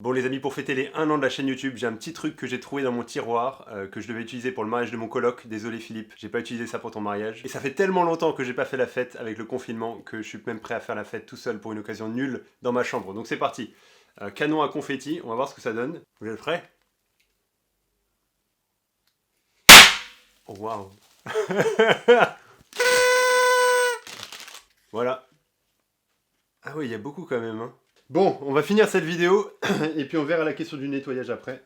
Bon les amis, pour fêter les 1 an de la chaîne YouTube, j'ai un petit truc que j'ai trouvé dans mon tiroir, que je devais utiliser pour le mariage de mon coloc. Désolé Philippe, j'ai pas utilisé ça pour ton mariage. Et ça fait tellement longtemps que j'ai pas fait la fête avec le confinement que je suis même prêt à faire la fête tout seul pour une occasion nulle dans ma chambre. Donc c'est parti. Canon à confetti, on va voir ce que ça donne. Vous êtes prêts? Oh waouh. Voilà. Ah oui, il y a beaucoup quand même, hein. Bon, on va finir cette vidéo, et puis on verra la question du nettoyage après.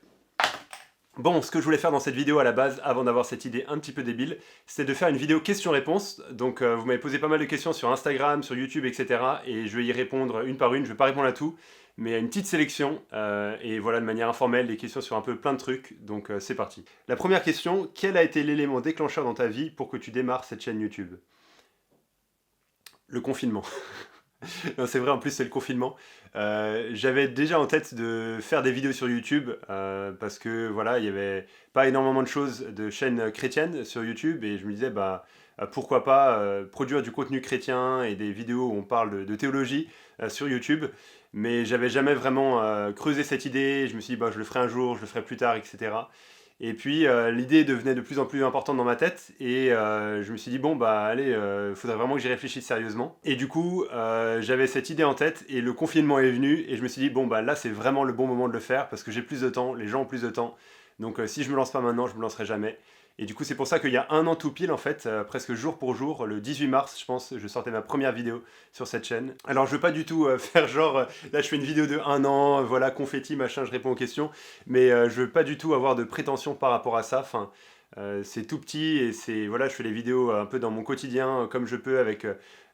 Bon, ce que je voulais faire dans cette vidéo à la base, avant d'avoir cette idée un petit peu débile, c'était de faire une vidéo questions-réponses. Donc vous m'avez posé pas mal de questions sur Instagram, sur YouTube, etc. Et je vais y répondre une par une, je vais pas répondre à tout, mais à une petite sélection. Et voilà, de manière informelle, des questions sur un peu plein de trucs. Donc c'est parti. La première question, quel a été l'élément déclencheur dans ta vie pour que tu démarres cette chaîne YouTube? Le confinement. Non, c'est vrai, en plus c'est le confinement. J'avais déjà en tête de faire des vidéos sur YouTube parce que voilà, il y avait pas énormément de choses de chaînes chrétiennes sur YouTube et je me disais bah pourquoi pas produire du contenu chrétien et des vidéos où on parle de théologie sur YouTube. Mais j'avais jamais vraiment creusé cette idée. Je me suis dit bah je le ferai un jour, je le ferai plus tard, etc. Et puis l'idée devenait de plus en plus importante dans ma tête et je me suis dit bon bah allez, faudrait vraiment que j'y réfléchisse sérieusement. Et du coup j'avais cette idée en tête et le confinement est venu et je me suis dit bon bah là c'est vraiment le bon moment de le faire parce que j'ai plus de temps, les gens ont plus de temps. Donc si je me lance pas maintenant, je me lancerai jamais. Et du coup c'est pour ça qu'il y a 1 an tout pile en fait, presque jour pour jour, le 18 mars je pense, je sortais ma première vidéo sur cette chaîne. Alors je veux pas du tout faire genre, là je fais une vidéo de 1 an, voilà confetti machin, je réponds aux questions. Mais je veux pas du tout avoir de prétention par rapport à ça. Enfin, c'est tout petit et c'est voilà, je fais les vidéos un peu dans mon quotidien comme je peux avec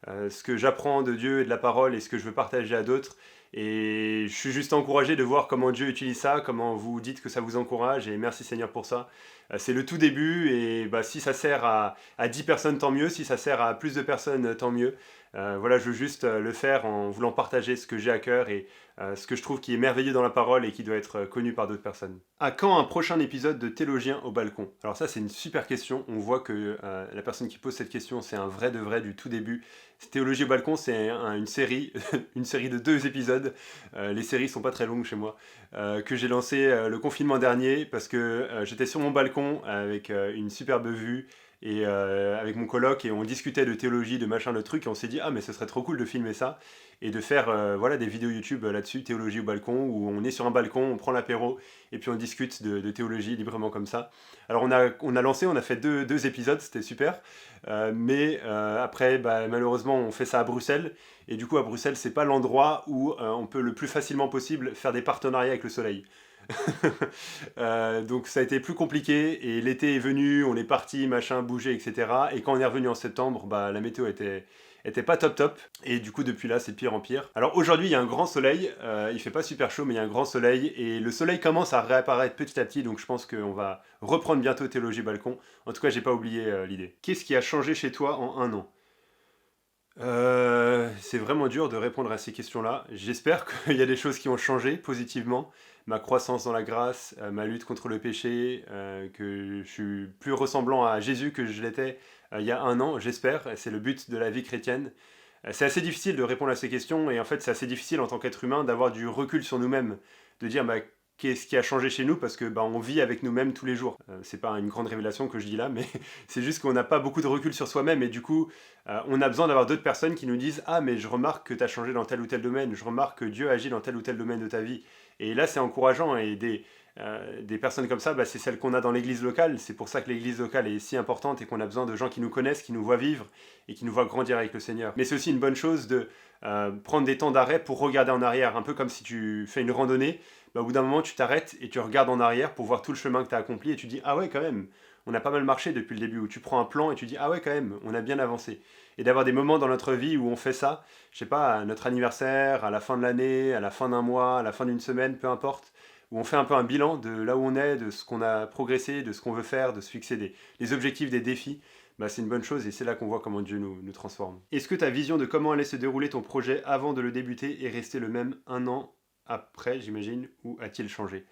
ce que j'apprends de Dieu et de la parole et ce que je veux partager à d'autres. Et je suis juste encouragé de voir comment Dieu utilise ça, comment vous dites que ça vous encourage et merci Seigneur pour ça. C'est le tout début et bah, si ça sert à 10 personnes tant mieux, si ça sert à plus de personnes tant mieux. Voilà, je veux juste le faire en voulant partager ce que j'ai à cœur et ce que je trouve qui est merveilleux dans la parole et qui doit être connu par d'autres personnes. À quand un prochain épisode de Théologien au balcon? Alors ça c'est une super question, on voit que la personne qui pose cette question c'est un vrai de vrai du tout début. Théologie au balcon c'est une série, une série de 2 épisodes, les séries sont pas très longues chez moi, que j'ai lancé le confinement dernier parce que j'étais sur mon balcon avec une superbe vue et avec mon coloc et on discutait de théologie, de machin, de trucs et on s'est dit ah mais ce serait trop cool de filmer ça et de faire voilà, des vidéos YouTube là-dessus, théologie au balcon, où on est sur un balcon, on prend l'apéro, et puis on discute de théologie librement comme ça. Alors on a lancé, on a fait deux épisodes, c'était super, mais après, bah, malheureusement, on fait ça à Bruxelles, et du coup à Bruxelles, c'est pas l'endroit où on peut le plus facilement possible faire des partenariats avec le soleil. Donc ça a été plus compliqué et l'été est venu, on est parti, machin, bouger, etc. Et quand on est revenu en septembre, bah, la météo était pas top top et du coup depuis là c'est de pire en pire. Alors aujourd'hui il y a un grand soleil, il fait pas super chaud mais il y a un grand soleil et le soleil commence à réapparaître petit à petit donc je pense qu'on va reprendre bientôt Théologie Balcon. En tout cas j'ai pas oublié l'idée. Qu'est-ce qui a changé chez toi en 1 an? C'est vraiment dur de répondre à ces questions-là. J'espère qu'il y a des choses qui ont changé positivement. Ma croissance dans la grâce, ma lutte contre le péché, que je suis plus ressemblant à Jésus que je l'étais il y a 1 an, j'espère. C'est le but de la vie chrétienne. C'est assez difficile de répondre à ces questions et en fait c'est assez difficile en tant qu'être humain d'avoir du recul sur nous-mêmes, de dire bah, qu'est-ce qui a changé chez nous parce que bah, on vit avec nous-mêmes tous les jours. C'est pas une grande révélation que je dis là, mais c'est juste qu'on n'a pas beaucoup de recul sur soi-même et du coup on a besoin d'avoir d'autres personnes qui nous disent ah mais je remarque que tu as changé dans tel ou tel domaine, je remarque que Dieu agit dans tel ou tel domaine de ta vie. Et là c'est encourageant et des personnes comme ça, bah, c'est celles qu'on a dans l'église locale. C'est pour ça que l'église locale est si importante et qu'on a besoin de gens qui nous connaissent, qui nous voient vivre et qui nous voient grandir avec le Seigneur. Mais c'est aussi une bonne chose de prendre des temps d'arrêt pour regarder en arrière, un peu comme si tu fais une randonnée. Bah, au bout d'un moment, tu t'arrêtes et tu regardes en arrière pour voir tout le chemin que tu as accompli et tu dis ah ouais quand même, on a pas mal marché depuis le début. Où tu prends un plan et tu dis ah ouais quand même, on a bien avancé. Et d'avoir des moments dans notre vie où on fait ça, je sais pas, à notre anniversaire, à la fin de l'année, à la fin d'un mois, à la fin d'une semaine, peu importe où on fait un peu un bilan de là où on est, de ce qu'on a progressé, de ce qu'on veut faire, de se fixer des objectifs, des défis, bah, c'est une bonne chose et c'est là qu'on voit comment Dieu nous transforme. Est-ce que ta vision de comment allait se dérouler ton projet avant de le débuter est restée le même 1 an après, j'imagine, ou a-t-il changé?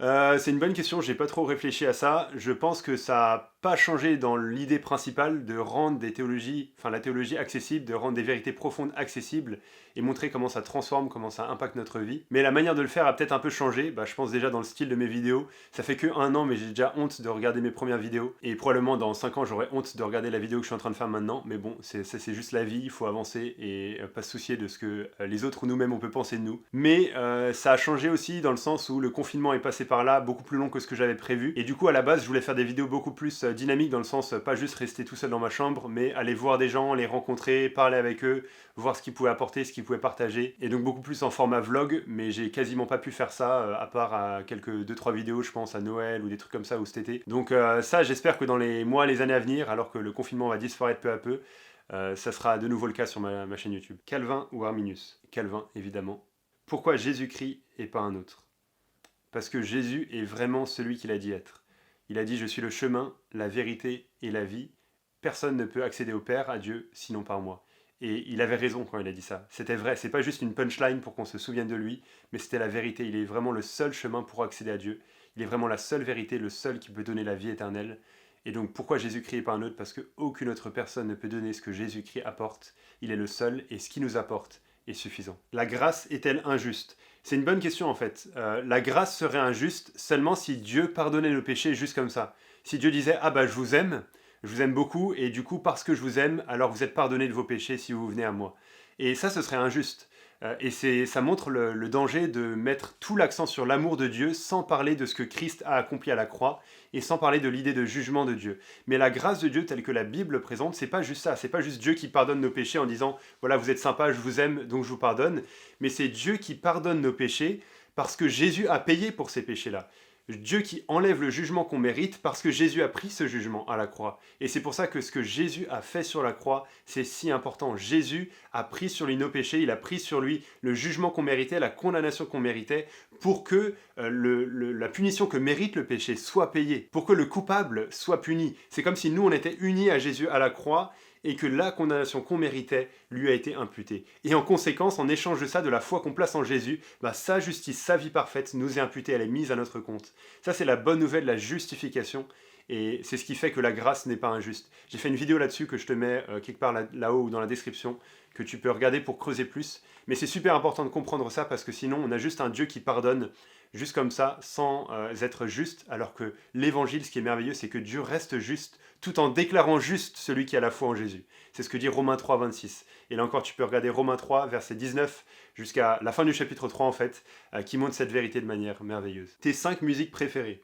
C'est une bonne question, j'ai pas trop réfléchi à ça. Je pense que ça a pas changé dans l'idée principale de rendre la théologie accessible, de rendre des vérités profondes accessibles et montrer comment ça transforme, comment ça impacte notre vie. Mais la manière de le faire a peut-être un peu changé, je pense déjà dans le style de mes vidéos. Ça fait que 1 an, mais j'ai déjà honte de regarder mes premières vidéos. Et probablement dans 5 ans, j'aurai honte de regarder la vidéo que je suis en train de faire maintenant. Mais bon, c'est juste la vie, il faut avancer et pas se soucier de ce que les autres ou nous-mêmes on peut penser de nous. Mais ça a changé aussi dans le sens où le confinement est passé par là, beaucoup plus long que ce que j'avais prévu. Et du coup, à la base, je voulais faire des vidéos beaucoup plus dynamiques dans le sens, pas juste rester tout seul dans ma chambre, mais aller voir des gens, les rencontrer, parler avec eux, voir ce qu'ils pouvaient apporter, ce qu'ils pouvaient partager. Et donc beaucoup plus en format vlog, mais j'ai quasiment pas pu faire ça, à part à quelques 2-3 vidéos, je pense, à Noël ou des trucs comme ça, ou cet été. Donc ça, j'espère que dans les mois, les années à venir, alors que le confinement va disparaître peu à peu, ça sera de nouveau le cas sur ma chaîne YouTube. Calvin ou Arminius? Calvin, évidemment. Pourquoi Jésus-Christ et pas un autre? Parce que Jésus est vraiment celui qu'il a dit être. Il a dit « Je suis le chemin, la vérité et la vie. Personne ne peut accéder au Père, à Dieu, sinon par moi. » Et il avait raison quand il a dit ça. C'était vrai, c'est pas juste une punchline pour qu'on se souvienne de lui, mais c'était la vérité. Il est vraiment le seul chemin pour accéder à Dieu. Il est vraiment la seule vérité, le seul qui peut donner la vie éternelle. Et donc pourquoi Jésus-Christ et pas un autre? Parce qu'aucune autre personne ne peut donner ce que Jésus-Christ apporte. Il est le seul et ce qu'il nous apporte est suffisant. La grâce est-elle injuste? C'est une bonne question en fait. La grâce serait injuste seulement si Dieu pardonnait nos péchés juste comme ça. Si Dieu disait « Ah je vous aime beaucoup, et du coup parce que je vous aime, alors vous êtes pardonnés de vos péchés si vous venez à moi. » Et ça, ce serait injuste. Et ça montre le danger de mettre tout l'accent sur l'amour de Dieu sans parler de ce que Christ a accompli à la croix et sans parler de l'idée de jugement de Dieu. Mais la grâce de Dieu telle que la Bible présente, c'est pas juste ça. C'est pas juste Dieu qui pardonne nos péchés en disant « Voilà, vous êtes sympa, je vous aime, donc je vous pardonne. » Mais c'est Dieu qui pardonne nos péchés parce que Jésus a payé pour ces péchés-là. Dieu qui enlève le jugement qu'on mérite parce que Jésus a pris ce jugement à la croix. Et c'est pour ça que ce que Jésus a fait sur la croix, c'est si important. Jésus a pris sur lui nos péchés, il a pris sur lui le jugement qu'on méritait, la condamnation qu'on méritait, pour que la punition que mérite le péché soit payée, pour que le coupable soit puni. C'est comme si nous, on était unis à Jésus à la croix, et que la condamnation qu'on méritait lui a été imputée. Et en conséquence, en échange de ça, de la foi qu'on place en Jésus, sa justice, sa vie parfaite nous est imputée, elle est mise à notre compte. Ça, c'est la bonne nouvelle, la justification, et c'est ce qui fait que la grâce n'est pas injuste. J'ai fait une vidéo là-dessus que je te mets quelque part là-haut ou dans la description, que tu peux regarder pour creuser plus. Mais c'est super important de comprendre ça, parce que sinon, on a juste un Dieu qui pardonne, juste comme ça, sans être juste, alors que l'évangile, ce qui est merveilleux, c'est que Dieu reste juste, tout en déclarant juste celui qui a la foi en Jésus. C'est ce que dit Romains 3, 26. Et là encore, tu peux regarder Romains 3, verset 19, jusqu'à la fin du chapitre 3, en fait, qui montre cette vérité de manière merveilleuse. Tes 5 musiques préférées?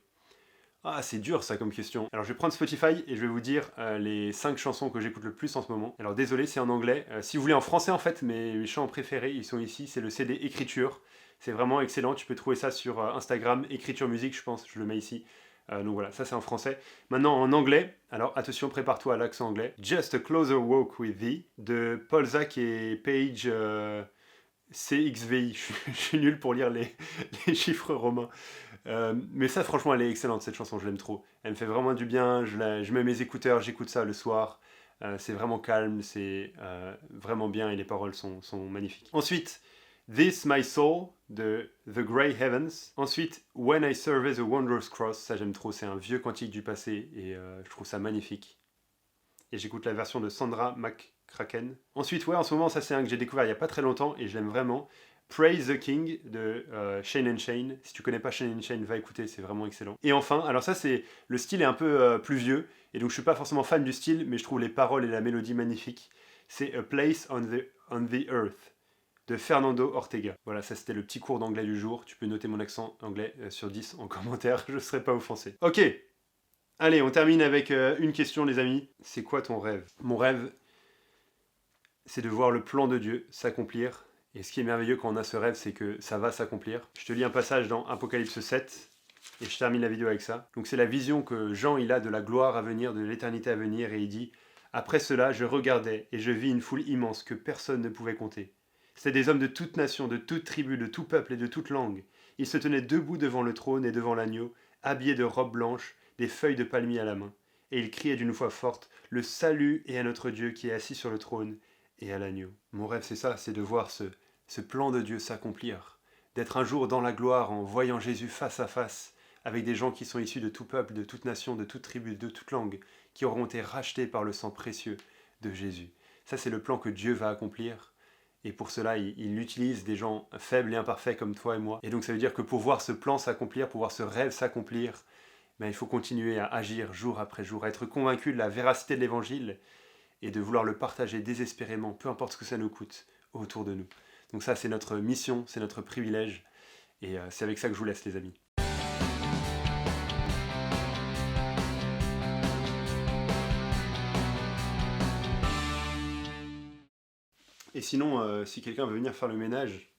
Ah, c'est dur ça comme question. Alors je vais prendre Spotify et je vais vous dire les 5 chansons que j'écoute le plus en ce moment. Alors désolé, c'est en anglais. Si vous voulez en français en fait, mes chants préférés, ils sont ici, c'est le CD Écriture. C'est vraiment excellent, tu peux trouver ça sur Instagram, Écriture Musique, je pense, je le mets ici. Donc voilà, ça c'est en français. Maintenant en anglais, alors attention, prépare-toi à l'accent anglais. Just a Closer Walk with Thee de Paul Zach et Paige CXVI. Je suis nul pour lire les chiffres romains. Mais ça franchement elle est excellente cette chanson, je l'aime trop. Elle me fait vraiment du bien, je mets mes écouteurs, j'écoute ça le soir. C'est vraiment calme, c'est vraiment bien et les paroles sont magnifiques. Ensuite, This My Soul de The Grey Heavens. Ensuite, When I Survey the Wondrous Cross, ça j'aime trop, c'est un vieux cantique du passé et je trouve ça magnifique. Et j'écoute la version de Sandra McCracken. Ensuite, ouais, en ce moment, ça c'est un que j'ai découvert il n'y a pas très longtemps et je l'aime vraiment. Praise the King de Shane & Shane. Si tu connais pas Shane & Shane, va écouter, c'est vraiment excellent. Et enfin, alors ça c'est, le style est un peu plus vieux, et donc je suis pas forcément fan du style, mais je trouve les paroles et la mélodie magnifiques. C'est A Place on the Earth de Fernando Ortega. Voilà, ça c'était le petit cours d'anglais du jour. Tu peux noter mon accent anglais sur 10 en commentaire, je ne serai pas offensé. Ok, allez, on termine avec une question les amis. C'est quoi ton rêve? Mon rêve, c'est de voir le plan de Dieu s'accomplir. Et ce qui est merveilleux quand on a ce rêve, c'est que ça va s'accomplir. Je te lis un passage dans Apocalypse 7, et je termine la vidéo avec ça. Donc c'est la vision que Jean il a de la gloire à venir, de l'éternité à venir, et il dit « Après cela, je regardais, et je vis une foule immense que personne ne pouvait compter. C'était des hommes de toute nation, de toute tribu, de tout peuple et de toute langue. Ils se tenaient debout devant le trône et devant l'agneau, habillés de robes blanches, des feuilles de palmier à la main. Et ils criaient d'une voix forte « Le salut est à notre Dieu qui est assis sur le trône et à l'agneau. » Mon rêve c'est ça, c'est de voir ce plan de Dieu s'accomplir, d'être un jour dans la gloire en voyant Jésus face à face, avec des gens qui sont issus de tout peuple, de toute nation, de toute tribu, de toute langue, qui auront été rachetés par le sang précieux de Jésus. Ça, c'est le plan que Dieu va accomplir. Et pour cela, il utilise des gens faibles et imparfaits comme toi et moi. Et donc ça veut dire que pour voir ce plan s'accomplir, pour voir ce rêve s'accomplir, ben, il faut continuer à agir jour après jour, à être convaincu de la véracité de l'Évangile et de vouloir le partager désespérément, peu importe ce que ça nous coûte, autour de nous. Donc ça, c'est notre mission, c'est notre privilège. Et c'est avec ça que je vous laisse, les amis. Et sinon, si quelqu'un veut venir faire le ménage,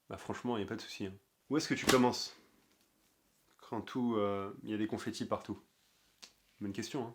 bah franchement, il n'y a pas de souci. Hein. Où est-ce que tu commences? Quand tout, il y a des confettis partout. Bonne question, hein.